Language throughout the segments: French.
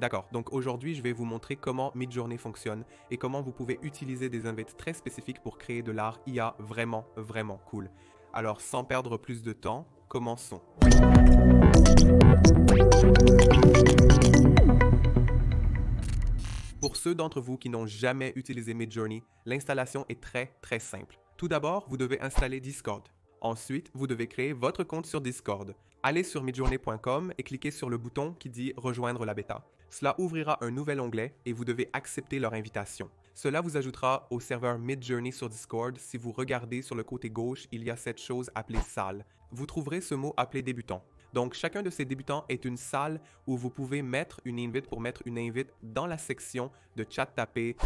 D'accord, donc aujourd'hui, je vais vous montrer comment Midjourney fonctionne et comment vous pouvez utiliser des invites très spécifiques pour créer de l'art IA vraiment, vraiment cool. Alors, sans perdre plus de temps, commençons. Pour ceux d'entre vous qui n'ont jamais utilisé Midjourney, l'installation est très, très simple. Tout d'abord, vous devez installer Discord. Ensuite, vous devez créer votre compte sur Discord. Allez sur midjourney.com et cliquez sur le bouton qui dit « Rejoindre la bêta ». Cela ouvrira un nouvel onglet et vous devez accepter leur invitation. Cela vous ajoutera au serveur Midjourney sur Discord. Si vous regardez sur le côté gauche, il y a cette chose appelée « salle ». Vous trouverez ce mot appelé « débutant ». Donc, chacun de ces débutants est une salle où vous pouvez mettre une invite pour mettre une invite dans la section de chat tapé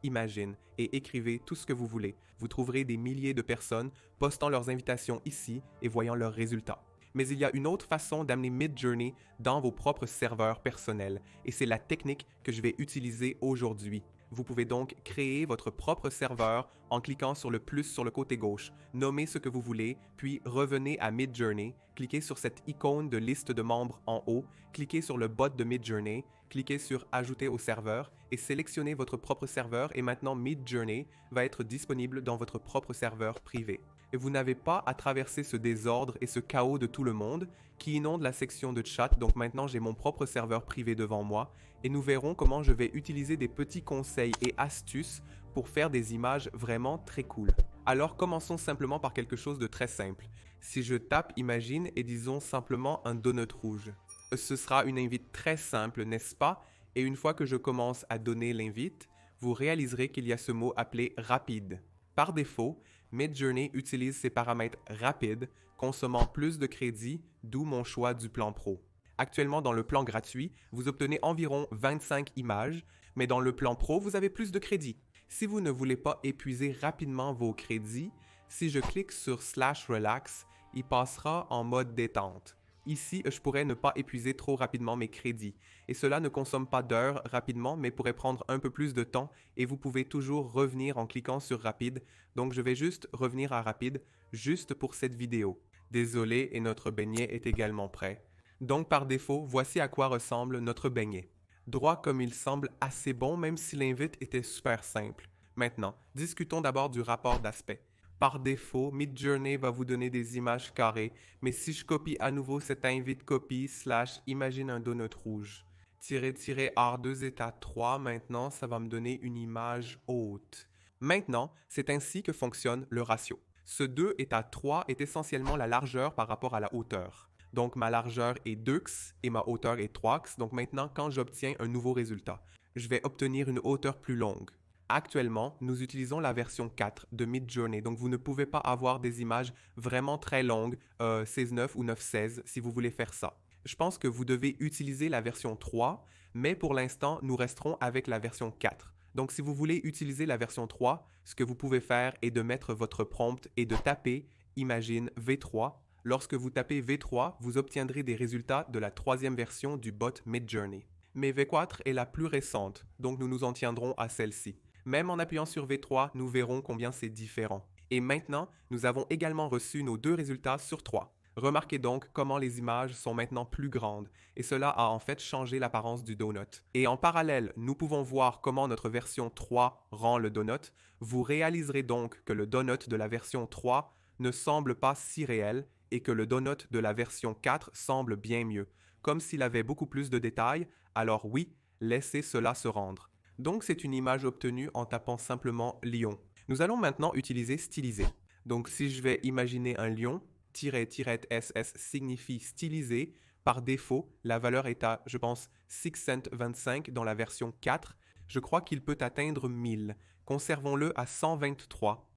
/imagine et écrivez tout ce que vous voulez. Vous trouverez des milliers de personnes postant leurs invitations ici et voyant leurs résultats. Mais il y a une autre façon d'amener Midjourney dans vos propres serveurs personnels et c'est la technique que je vais utiliser aujourd'hui. Vous pouvez donc créer votre propre serveur en cliquant sur le plus sur le côté gauche, nommez ce que vous voulez, puis revenez à Midjourney, cliquez sur cette icône de liste de membres en haut, cliquez sur le bot de Midjourney, cliquez sur Ajouter au serveur et sélectionnez votre propre serveur et maintenant Midjourney va être disponible dans votre propre serveur privé. Et vous n'avez pas à traverser ce désordre et ce chaos de tout le monde qui inonde la section de chat. Donc maintenant, j'ai mon propre serveur privé devant moi et nous verrons comment je vais utiliser des petits conseils et astuces pour faire des images vraiment très cool. Alors commençons simplement par quelque chose de très simple. Si je tape Imagine et disons simplement un donut rouge, ce sera une invite très simple, n'est-ce pas? Et une fois que je commence à donner l'invite, vous réaliserez qu'il y a ce mot appelé rapide. Par défaut, Midjourney utilise ces paramètres rapides, consommant plus de crédit, d'où mon choix du plan pro. Actuellement, dans le plan gratuit, vous obtenez environ 25 images, mais dans le plan pro, vous avez plus de crédit. Si vous ne voulez pas épuiser rapidement vos crédits, si je clique sur /relax, il passera en mode détente. Ici, je pourrais ne pas épuiser trop rapidement mes crédits. Et cela ne consomme pas d'heures rapidement, mais pourrait prendre un peu plus de temps et vous pouvez toujours revenir en cliquant sur rapide. Donc je vais juste revenir à rapide, juste pour cette vidéo. Désolé, et notre beignet est également prêt. Donc par défaut, voici à quoi ressemble notre beignet. Droit comme il semble assez bon, même si l'invite était super simple. Maintenant, discutons d'abord du rapport d'aspect. Par défaut, Midjourney va vous donner des images carrées, mais si je copie à nouveau cet invite copy / imagine un donut rouge, R2 état 3, maintenant ça va me donner une image haute. Maintenant, c'est ainsi que fonctionne le ratio. Ce 2 état 3 est essentiellement la largeur par rapport à la hauteur. Donc ma largeur est 2x et ma hauteur est 3x, donc maintenant quand j'obtiens un nouveau résultat, je vais obtenir une hauteur plus longue. Actuellement, nous utilisons la version 4 de Midjourney, donc vous ne pouvez pas avoir des images vraiment très longues, 16:9 ou 9:16 si vous voulez faire ça. Je pense que vous devez utiliser la version 3, mais pour l'instant, nous resterons avec la version 4. Donc si vous voulez utiliser la version 3, ce que vous pouvez faire est de mettre votre prompt et de taper Imagine V3. Lorsque vous tapez V3, vous obtiendrez des résultats de la troisième version du bot Midjourney. Mais V4 est la plus récente, donc nous nous en tiendrons à celle-ci. Même en appuyant sur V3, nous verrons combien c'est différent. Et maintenant, nous avons également reçu nos deux résultats sur 3. Remarquez donc comment les images sont maintenant plus grandes, et cela a en fait changé l'apparence du donut. Et en parallèle, nous pouvons voir comment notre version 3 rend le donut. Vous réaliserez donc que le donut de la version 3 ne semble pas si réel, et que le donut de la version 4 semble bien mieux, comme s'il avait beaucoup plus de détails. Alors oui, laissez cela se rendre. Donc c'est une image obtenue en tapant simplement lion. Nous allons maintenant utiliser styliser. Donc si je vais imaginer un lion, -SS signifie stylisé. Par défaut, la valeur est à, je pense, 625 dans la version 4. Je crois qu'il peut atteindre 1000. Conservons-le à 123.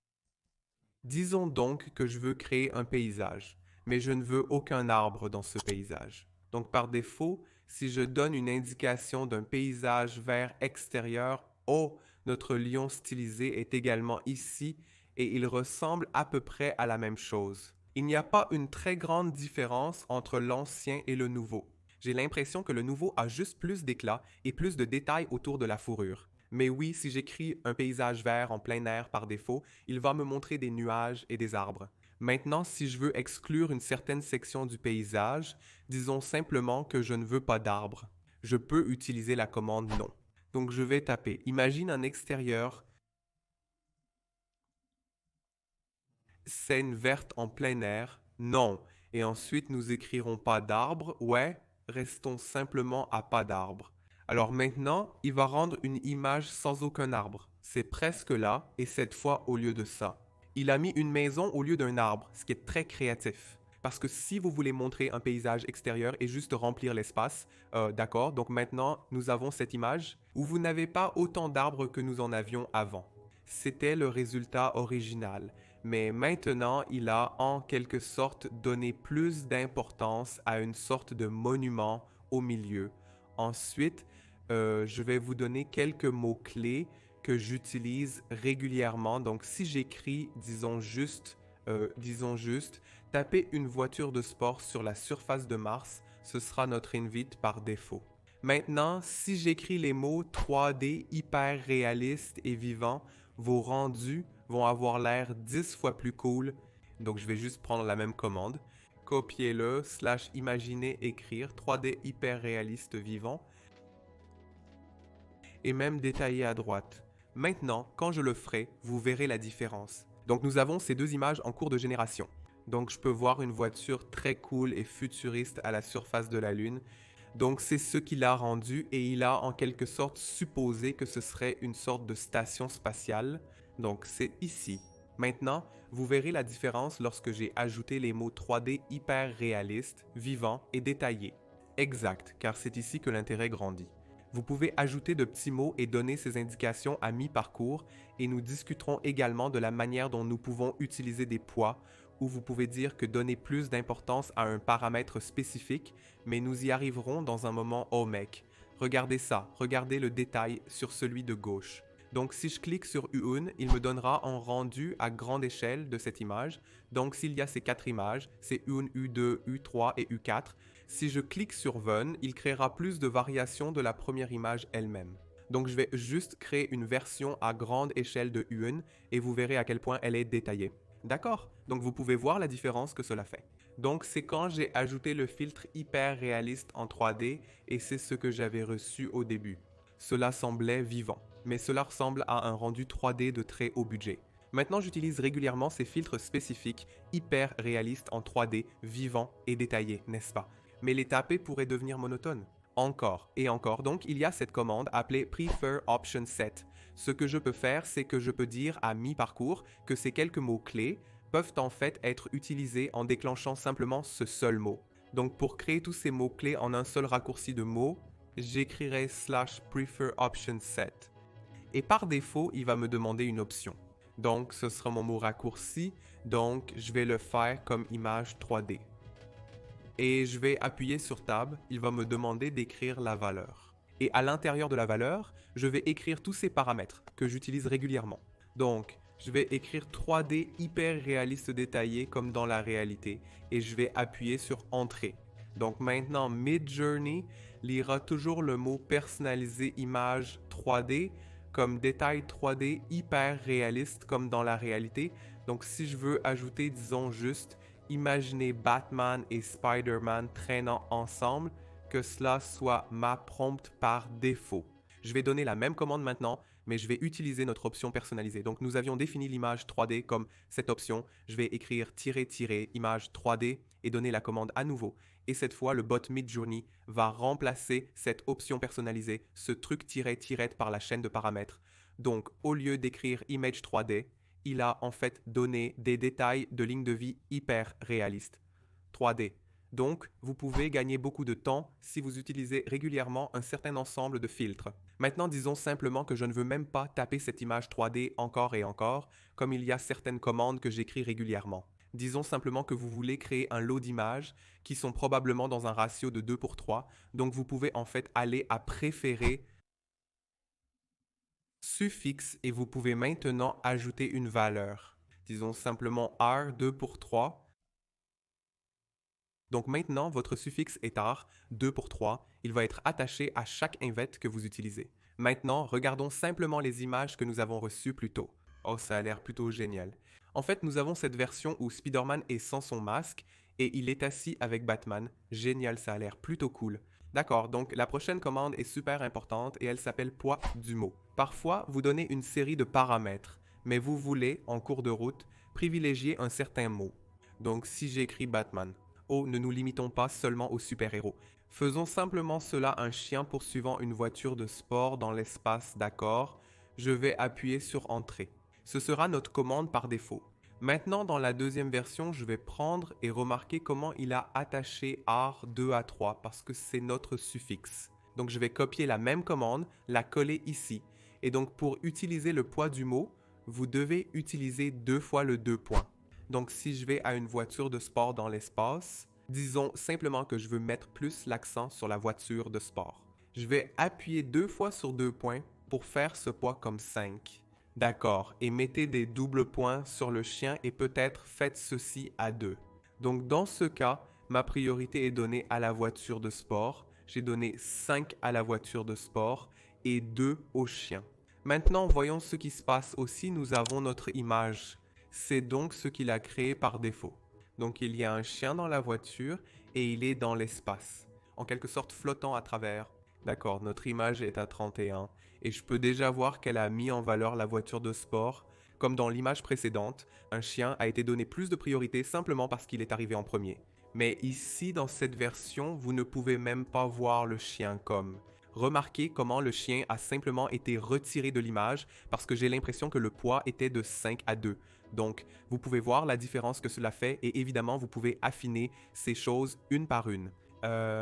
Disons donc que je veux créer un paysage, mais je ne veux aucun arbre dans ce paysage. Donc par défaut, si je donne une indication d'un paysage vert extérieur, oh, notre lion stylisé est également ici et il ressemble à peu près à la même chose. Il n'y a pas une très grande différence entre l'ancien et le nouveau. J'ai l'impression que le nouveau a juste plus d'éclat et plus de détails autour de la fourrure. Mais oui, si j'écris un paysage vert en plein air par défaut, il va me montrer des nuages et des arbres. Maintenant, si je veux exclure une certaine section du paysage, disons simplement que je ne veux pas d'arbres. je peux utiliser la commande non. Donc je vais taper, imagine un extérieur, scène verte en plein air, non. Et ensuite nous écrirons pas d'arbre, ouais, restons simplement à pas d'arbre. Alors maintenant, il va rendre une image sans aucun arbre. C'est presque là, et cette fois au lieu de ça. Il a mis une maison au lieu d'un arbre, ce qui est très créatif. Parce que si vous voulez montrer un paysage extérieur et juste remplir l'espace, d'accord, donc maintenant nous avons cette image où vous n'avez pas autant d'arbres que nous en avions avant. C'était le résultat original, mais maintenant il a en quelque sorte donné plus d'importance à une sorte de monument au milieu. Ensuite, je vais vous donner quelques mots-clés que j'utilise régulièrement. Donc si j'écris, disons juste, taper une voiture de sport sur la surface de Mars, ce sera notre invite par défaut. Maintenant, si j'écris les mots 3D hyper réaliste et vivant, vos rendus vont avoir l'air 10 fois plus cool. Donc je vais juste prendre la même commande, copier-le, /imaginer, écrire 3D hyper réaliste vivant et même détailler à droite. Maintenant, quand je le ferai, vous verrez la différence. Donc nous avons ces deux images en cours de génération. Donc je peux voir une voiture très cool et futuriste à la surface de la Lune. Donc c'est ce qu'il a rendu et il a en quelque sorte supposé que ce serait une sorte de station spatiale. Donc c'est ici. Maintenant, vous verrez la différence lorsque j'ai ajouté les mots 3D hyper réalistes, vivants et détaillés. Exact, car c'est ici que l'intérêt grandit. Vous pouvez ajouter de petits mots et donner ces indications à mi-parcours et nous discuterons également de la manière dont nous pouvons utiliser des poids où vous pouvez dire que donner plus d'importance à un paramètre spécifique, mais nous y arriverons dans un moment au mec. Regardez ça, regardez le détail sur celui de gauche. Donc si je clique sur U1, il me donnera un rendu à grande échelle de cette image. Donc s'il y a ces quatre images, c'est U1, U2, U3 et U4. Si je clique sur Vun, il créera plus de variations de la première image elle-même. Donc je vais juste créer une version à grande échelle de U1 et vous verrez à quel point elle est détaillée. D'accord? Donc vous pouvez voir la différence que cela fait. Donc c'est quand j'ai ajouté le filtre hyper réaliste en 3D et c'est ce que j'avais reçu au début. Cela semblait vivant, mais cela ressemble à un rendu 3D de très haut budget. Maintenant, j'utilise régulièrement ces filtres spécifiques hyper réalistes en 3D, vivants et détaillés, n'est-ce pas? Mais les taper pourrait devenir monotone. Encore et encore. Donc, il y a cette commande appelée Prefer Option Set. Ce que je peux faire, c'est que je peux dire à mi-parcours que ces quelques mots-clés peuvent en fait être utilisés en déclenchant simplement ce seul mot. Donc, pour créer tous ces mots-clés en un seul raccourci de mots, j'écrirai /prefer option set. Et par défaut, il va me demander une option. Donc, ce sera mon mot raccourci. Donc, je vais le faire comme image 3D. Et je vais appuyer sur Tab. Il va me demander d'écrire la valeur. Et à l'intérieur de la valeur, je vais écrire tous ces paramètres que j'utilise régulièrement. Donc, je vais écrire 3D hyper réaliste détaillé comme dans la réalité. Et je vais appuyer sur Entrée. Donc maintenant, Midjourney lira toujours le mot personnalisé image 3D comme détail 3D hyper réaliste comme dans la réalité. Donc si je veux ajouter, disons juste, imaginez Batman et Spider-Man traînant ensemble, que cela soit ma prompt par défaut. Je vais donner la même commande maintenant, mais je vais utiliser notre option personnalisée. Donc nous avions défini l'image 3D comme cette option. Je vais écrire -- image 3D et donner la commande à nouveau. Et cette fois, le bot Midjourney va remplacer cette option personnalisée, ce truc tirette par la chaîne de paramètres. Donc, au lieu d'écrire image 3D, il a en fait donné des détails de ligne de vie hyper réalistes. 3D. Donc, vous pouvez gagner beaucoup de temps si vous utilisez régulièrement un certain ensemble de filtres. Maintenant, disons simplement que je ne veux même pas taper cette image 3D encore et encore, comme il y a certaines commandes que j'écris régulièrement. Disons simplement que vous voulez créer un lot d'images qui sont probablement dans un ratio de 2:3, donc vous pouvez en fait aller à préférer suffixe et vous pouvez maintenant ajouter une valeur. Disons simplement R 2:3. Donc maintenant, votre suffixe est AR 2:3. Il va être attaché à chaque invette que vous utilisez. Maintenant, regardons simplement les images que nous avons reçues plus tôt. Oh, ça a l'air plutôt génial. En fait, nous avons cette version où Spider-Man est sans son masque et il est assis avec Batman. Génial, ça a l'air plutôt cool. D'accord, donc la prochaine commande est super importante et elle s'appelle poids du mot. Parfois, vous donnez une série de paramètres, mais vous voulez, en cours de route, privilégier un certain mot. Donc si j'écris Batman, oh, ne nous limitons pas seulement aux super-héros. Faisons simplement cela un chien poursuivant une voiture de sport dans l'espace, d'accord? Je vais appuyer sur Entrée. Ce sera notre commande par défaut. Maintenant, dans la deuxième version, je vais prendre et remarquer comment il a attaché AR 2 à 3 parce que c'est notre suffixe. Donc je vais copier la même commande, la coller ici. Et donc pour utiliser le poids du mot, vous devez utiliser 2 fois le 2 points. Donc si je vais à une voiture de sport dans l'espace, disons simplement que je veux mettre plus l'accent sur la voiture de sport. Je vais appuyer 2 fois sur 2 points pour faire ce poids comme 5. D'accord, et mettez des doubles points sur le chien et peut-être faites ceci à 2. Donc dans ce cas, ma priorité est donnée à la voiture de sport. J'ai donné 5 à la voiture de sport et 2 au chien. Maintenant, voyons ce qui se passe aussi. Nous avons notre image. C'est donc ce qu'il a créé par défaut. Donc il y a un chien dans la voiture et il est dans l'espace, en quelque sorte flottant à travers. D'accord, notre image est à 31 et je peux déjà voir qu'elle a mis en valeur la voiture de sport. Comme dans l'image précédente, un chien a été donné plus de priorité simplement parce qu'il est arrivé en premier. Mais ici, dans cette version, vous ne pouvez même pas voir le chien comme. Remarquez comment le chien a simplement été retiré de l'image parce que j'ai l'impression que le poids était de 5 à 2. Donc, vous pouvez voir la différence que cela fait et évidemment, vous pouvez affiner ces choses une par une.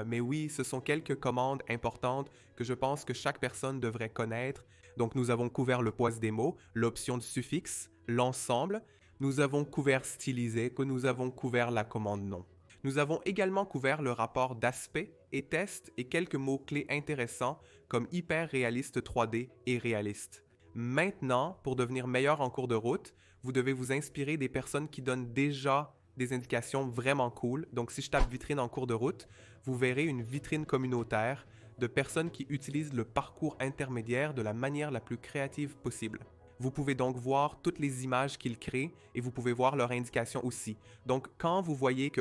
Mais oui, ce sont quelques commandes importantes que je pense que chaque personne devrait connaître. Donc, nous avons couvert le poids des mots, l'option de suffixe, l'ensemble. Nous avons couvert stylisé, que nous avons couvert la commande nom. Nous avons également couvert le rapport d'aspect et test et quelques mots-clés intéressants comme hyper réaliste 3D et réaliste. Maintenant, pour devenir meilleur en cours de route, vous devez vous inspirer des personnes qui donnent déjà des indications vraiment cool. Donc, si je tape vitrine en cours de route, vous verrez une vitrine communautaire de personnes qui utilisent le parcours intermédiaire de la manière la plus créative possible. Vous pouvez donc voir toutes les images qu'ils créent et vous pouvez voir leurs indications aussi. Donc, quand vous voyez que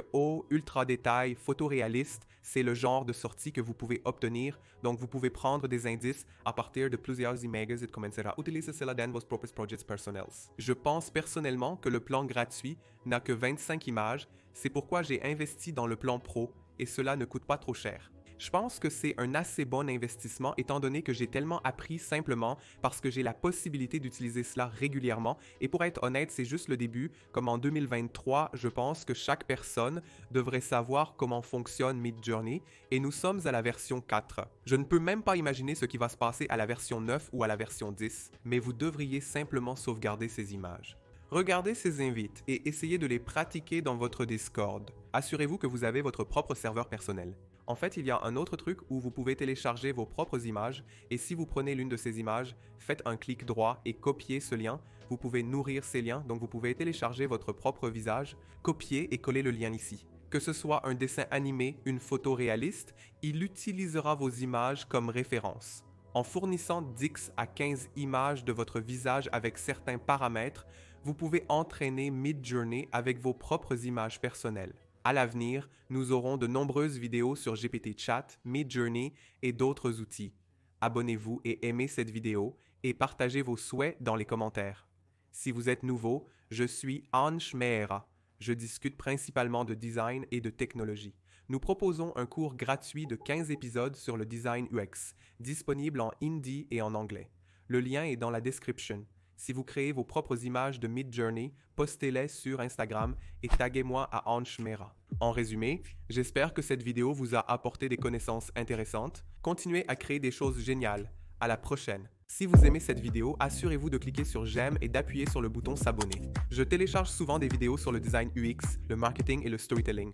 ultra détail, photoréaliste, c'est le genre de sortie que vous pouvez obtenir, donc vous pouvez prendre des indices à partir de plusieurs images et commencer à utiliser cela dans vos propres projets personnels. Je pense personnellement que le plan gratuit n'a que 25 images, c'est pourquoi j'ai investi dans le plan pro et cela ne coûte pas trop cher. Je pense que c'est un assez bon investissement étant donné que j'ai tellement appris simplement parce que j'ai la possibilité d'utiliser cela régulièrement et pour être honnête, c'est juste le début. Comme en 2023, je pense que chaque personne devrait savoir comment fonctionne Midjourney et nous sommes à la version 4. Je ne peux même pas imaginer ce qui va se passer à la version 9 ou à la version 10, mais vous devriez simplement sauvegarder ces images. Regardez ces invites et essayez de les pratiquer dans votre Discord. Assurez-vous que vous avez votre propre serveur personnel. En fait, il y a un autre truc où vous pouvez télécharger vos propres images et si vous prenez l'une de ces images, faites un clic droit et copiez ce lien. Vous pouvez nourrir ces liens, donc vous pouvez télécharger votre propre visage, copier et coller le lien ici. Que ce soit un dessin animé, une photo réaliste, il utilisera vos images comme référence. En fournissant 10 à 15 images de votre visage avec certains paramètres, vous pouvez entraîner Midjourney avec vos propres images personnelles. À l'avenir, nous aurons de nombreuses vidéos sur GPT-Chat, Midjourney et d'autres outils. Abonnez-vous et aimez cette vidéo et partagez vos souhaits dans les commentaires. Si vous êtes nouveau, je suis Ansh Mehera. Je discute principalement de design et de technologie. Nous proposons un cours gratuit de 15 épisodes sur le design UX, disponible en hindi et en anglais. Le lien est dans la description. Si vous créez vos propres images de Midjourney, postez-les sur Instagram et taguez-moi à Ansh Mehera. En résumé, j'espère que cette vidéo vous a apporté des connaissances intéressantes. Continuez à créer des choses géniales. À la prochaine. Si vous aimez cette vidéo, assurez-vous de cliquer sur j'aime et d'appuyer sur le bouton s'abonner. Je télécharge souvent des vidéos sur le design UX, le marketing et le storytelling.